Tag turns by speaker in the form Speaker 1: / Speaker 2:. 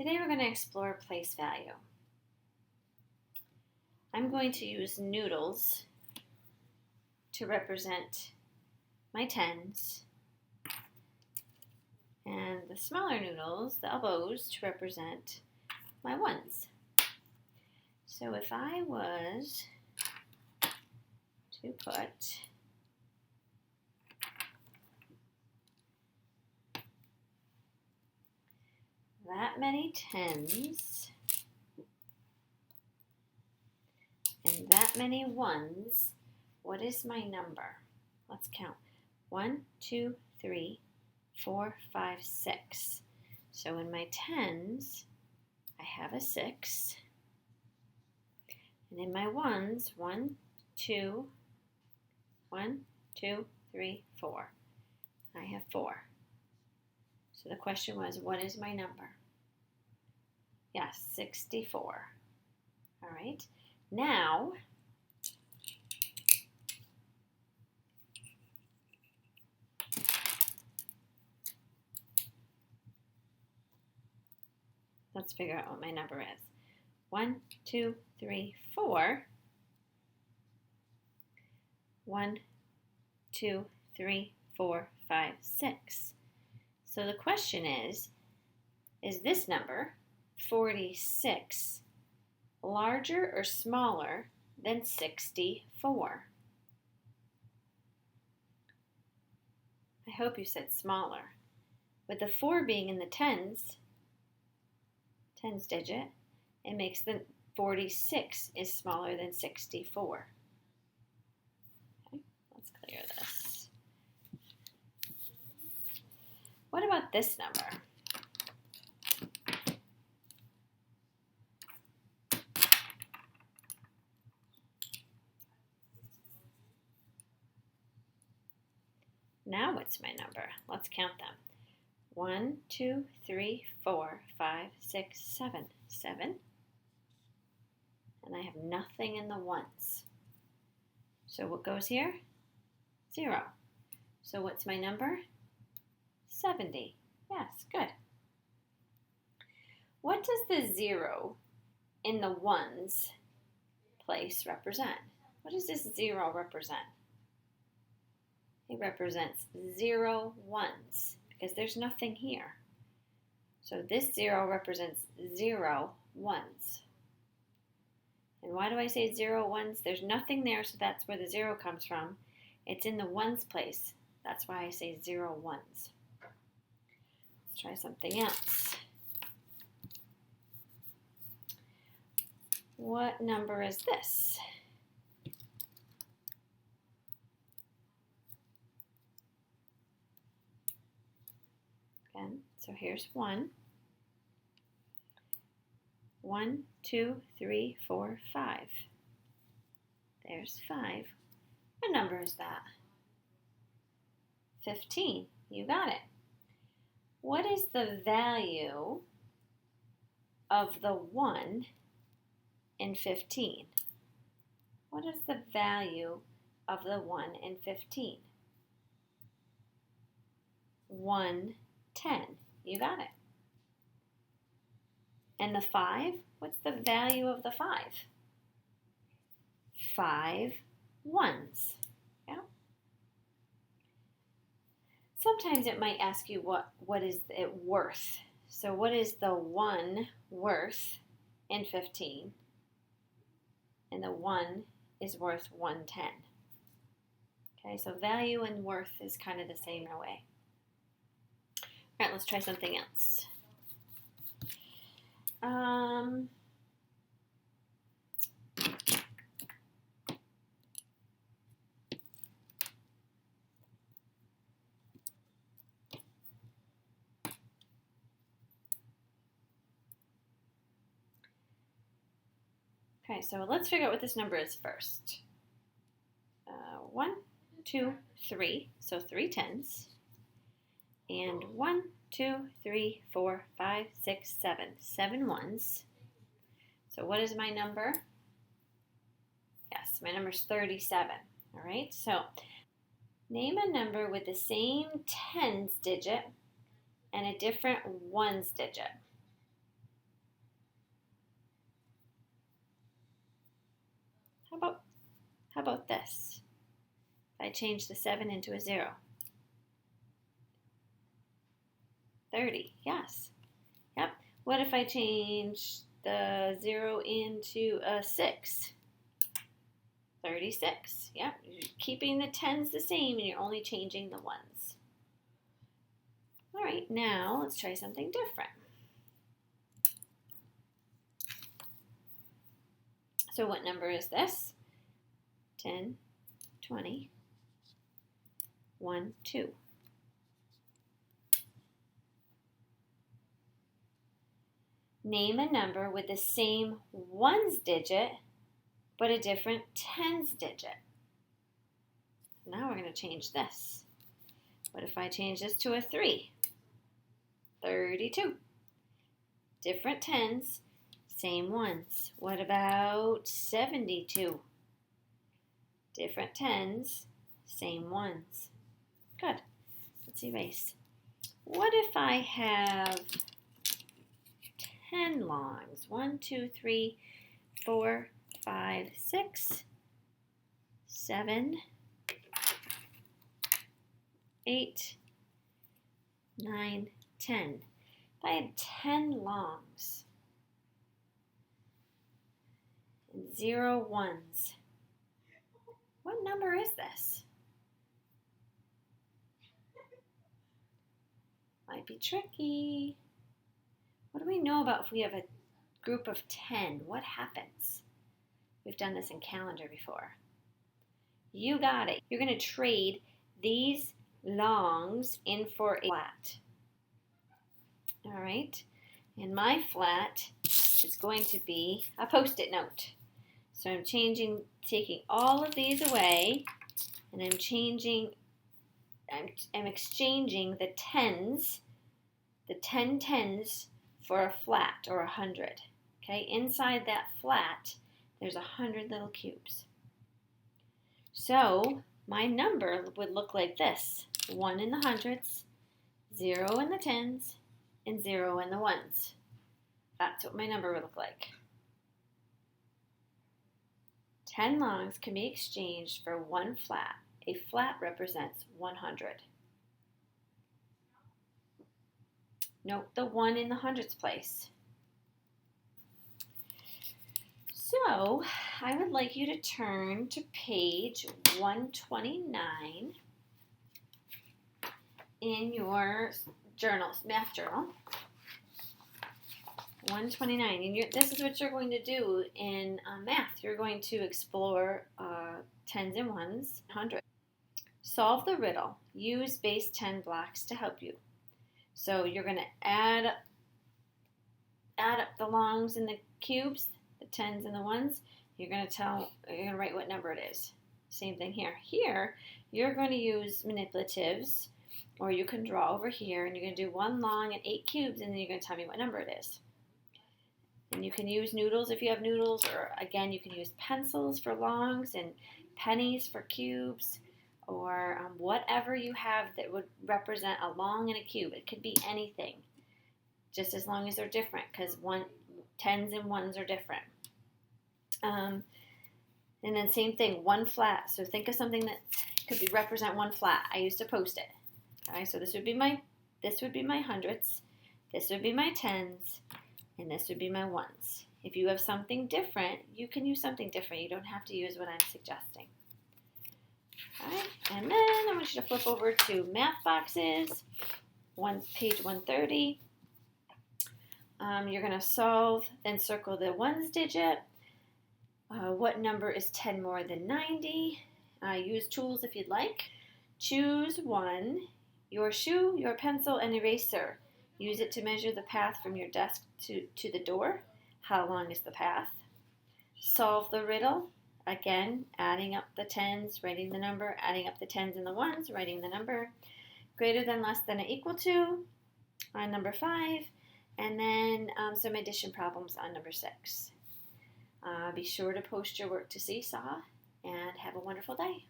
Speaker 1: Today we're going to explore place value. I'm going to use noodles to represent my tens and the smaller noodles, the elbows, to represent my ones. So if I was to put that many tens and that many ones, what is my number? Let's count. 1, 2, 3, 4, 5, 6. So in my tens, I have a 6. And in my ones, 1, 2, 3, 4. I have 4. So the question was, what is my number? Yes, 64. All right. Now, let's figure out what my number is. 1, 2, 3, 4. 1, 2, 3, 4, 5, 6. So the question is this number, 46, larger or smaller than 64? I hope you said smaller. With the 4 being in the tens digit, it makes the 46 is smaller than 64. Okay, let's clear this. What about this number? Now what's my number? Let's count them. 1, 2, 3, 4, 5, 6, 7. 7. And I have nothing in the ones. So what goes here? 0. So what's my number? 70. Yes, good. What does the 0 in the ones place represent? What does this 0 represent? It represents 0 ones because there's nothing here. So this 0 represents 0 ones. And why do I say 0 ones? There's nothing there, so that's where the 0 comes from. It's in the ones place. That's why I say 0 ones. Let's try something else. What number is this? Again, so here's 1. 1, 2, 3, 4, 5. There's 5. What number is that? 15. You got it. What is the value of the 1 in 15? What is the value of the 1 in 15? 110. You got it. And the 5, what's the value of the 5? 5 ones. Yeah. Sometimes it might ask you what is it worth. So what is the 1 worth in 15? And the 1 is worth 110. Okay, so value and worth is kind of the same way. All right, let's try something else. Okay, so let's figure out what this number is first. 1, 2, 3, so 3 tens. And 1, 2, 3, 4, 5, 6, 7. 7 ones. So what is my number? Yes, my number is 37. All right, so name a number with the same tens digit and a different ones digit. How about this? If I change the 7 into a 0. 30, yes. Yep. What if I change the 0 into a 6? 36. Yep. You're keeping the 10s the same and you're only changing the 1s. All right, now let's try something different. So what number is this? 10, 20, 1, 2. Name a number with the same ones digit, but a different tens digit. Now we're going to change this. What if I change this to a 3? 32. Different tens, same ones. What about 72? Different tens, same ones. Good. Let's erase. What if I have 10 longs? 1, 2, 3, 4, 5, 6, 7, 8, 9, 10. If I had 10 longs and 0 ones, what number is this? Might be tricky. What do we know about if we have a group of 10? What happens? We've done this in calendar before. You got it. You're going to trade these longs in for a flat. All right. And my flat is going to be a Post-it note. So I'm taking all of these away, and I'm exchanging the tens, the 10 tens for a flat or 100. Okay, inside that flat, there's 100 little cubes. So my number would look like this: 1 in the hundreds, 0 in the tens, and 0 in the ones. That's what my number would look like. 10 longs can be exchanged for 1 flat. A flat represents 100. Note the 1 in the hundreds place. So I would like you to turn to page 129 in your journals, math journal. 129. And this is what you're going to do in math. You're going to explore tens and ones, 100. Solve the riddle. Use base 10 blocks to help you. So you're going to add up the longs and the cubes, the tens and the ones. You're going to write what number it is. Same thing here. Here, you're going to use manipulatives, or you can draw over here, and you're going to do 1 long and 8 cubes, and then you're going to tell me what number it is. And you can use noodles if you have noodles, or again, you can use pencils for longs and pennies for cubes, or whatever you have that would represent a long and a cube. It could be anything, just as long as they're different, because tens and ones are different. And then same thing, 1 flat. So think of something that could represent 1 flat. I used to post it. Okay, so this would be my hundreds, this would be my tens, and this would be my ones. If you have something different, you can use something different. You don't have to use what I'm suggesting. All right, and then I want you to flip over to math boxes, page 130. You're going to solve, then circle the ones digit. What number is 10 more than 90? Use tools if you'd like. Choose one: your shoe, your pencil, and eraser. Use it to measure the path from your desk to the door. How long is the path? Solve the riddle. Again, adding up the tens, writing the number, adding up the tens and the ones, writing the number. Greater than, less than, or equal to on number 5. And then some addition problems on number 6. Be sure to post your work to Seesaw, and have a wonderful day.